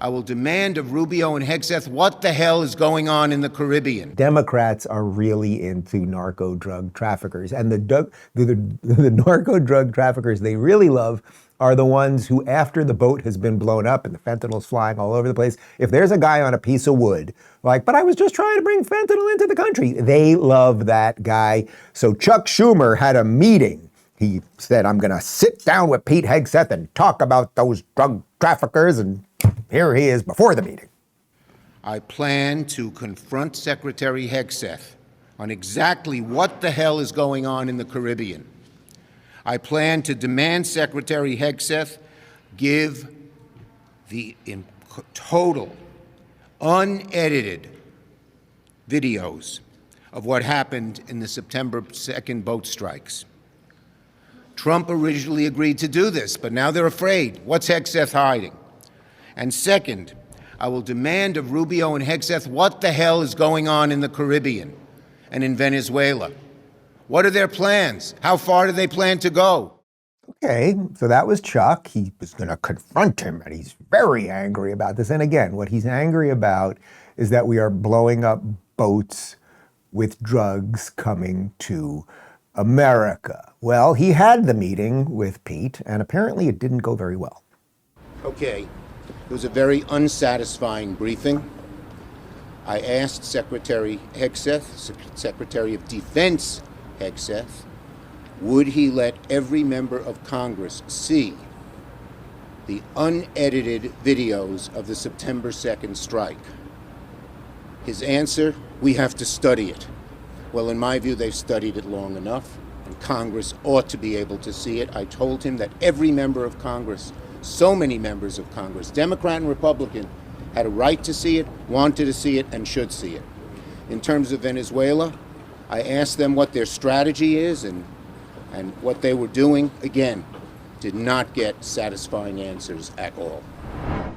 I will demand of Rubio and Hegseth what the hell is going on in the Caribbean. Democrats are really into narco drug traffickers, and the narco drug traffickers they really love are the ones who, after the boat has been blown up and the fentanyl's flying all over the place, if there's a guy on a piece of wood, like, but I was just trying to bring fentanyl into the country, they love that guy. So Chuck Schumer had a meeting. He said, I'm going to sit down with Pete Hegseth and talk about those drug traffickers, and here he is before the meeting. I plan to confront Secretary Hegseth on exactly what the hell is going on in the Caribbean. I plan to demand Secretary Hegseth give the total, unedited videos of what happened in the September 2nd boat strikes. Trump originally agreed to do this, but now they're afraid. What's Hegseth hiding? And second, I will demand of Rubio and Hegseth what the hell is going on in the Caribbean and in Venezuela. What are their plans? How far do they plan to go? Okay, so that was Chuck. He was going to confront him, and he's very angry about this. And again, what he's angry about is that we are blowing up boats with drugs coming to America. Well, he had the meeting with Pete, and apparently it didn't go very well. Okay, it was a very unsatisfying briefing. I asked Secretary Hegseth, Secretary of Defense Hegseth, would he let every member of Congress see the unedited videos of the September 2nd strike? His answer, we have to study it. Well, in my view, they've studied it long enough, and Congress ought to be able to see it. I told him that every member of Congress, so many members of Congress, Democrat and Republican, had a right to see it, wanted to see it, and should see it. In terms of Venezuela, I asked them what their strategy is and what they were doing. Again, did not get satisfying answers at all.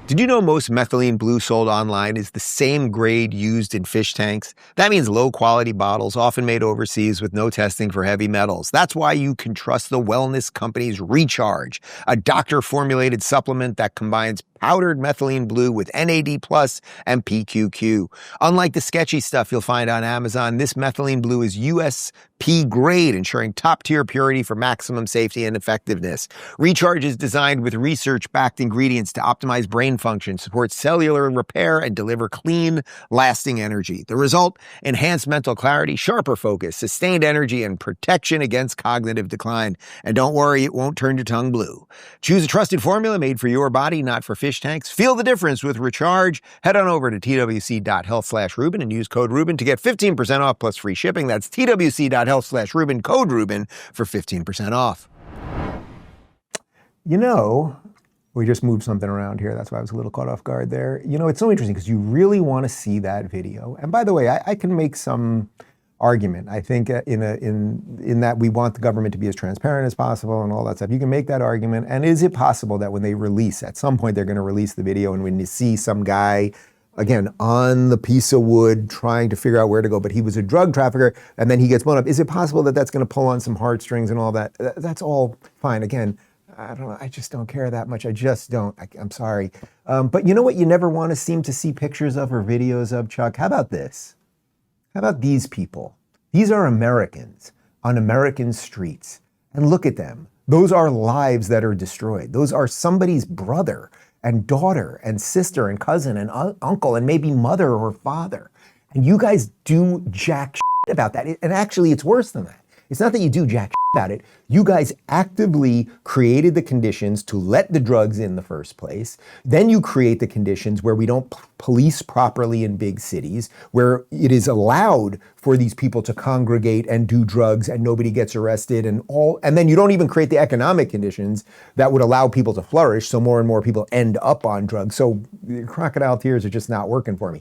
Did you know most methylene blue sold online is the same grade used in fish tanks? That means low-quality bottles, often made overseas with no testing for heavy metals. That's why you can trust the wellness company's Recharge, a doctor-formulated supplement that combines powdered methylene blue with NAD+ and PQQ. Unlike the sketchy stuff you'll find on Amazon, this methylene blue is USP grade, ensuring top-tier purity for maximum safety and effectiveness. Recharge is designed with research-backed ingredients to optimize brain function, support cellular repair, and deliver clean, lasting energy. The result? Enhanced mental clarity, sharper focus, sustained energy, and protection against cognitive decline. And don't worry, it won't turn your tongue blue. Choose a trusted formula made for your body, not for fish tanks. Feel the difference with Recharge. Head on over to twc.health/Rubin and use code Rubin to get 15% off plus free shipping. That's twc.health/Rubin, code Rubin for 15% off. You know, we just moved something around here. That's why I was a little caught off guard there. You know, it's so interesting because you really want to see that video. And by the way, I can make some argument. I think in that we want the government to be as transparent as possible and all that stuff. You can make that argument. And is it possible that when they release, at some point they're going to release the video, and when you see some guy, again, on the piece of wood trying to figure out where to go, but he was a drug trafficker and then he gets blown up, is it possible that that's going to pull on some heartstrings and all that? That's all fine. Again, I don't know. I just don't care that much. I just don't. I'm sorry. But you know what you never want to seem to see pictures of or videos of, Chuck? How about this? How about these people? These are Americans on American streets. And look at them. Those are lives that are destroyed. Those are somebody's brother and daughter and sister and cousin and uncle and maybe mother or father. And you guys do jack shit about that. And actually, it's worse than that. It's not that you do jack shit about it. You guys actively created the conditions to let the drugs in the first place. Then you create the conditions where we don't police properly in big cities, where it is allowed for these people to congregate and do drugs and nobody gets arrested and then you don't even create the economic conditions that would allow people to flourish, so more and more people end up on drugs. So the crocodile tears are just not working for me.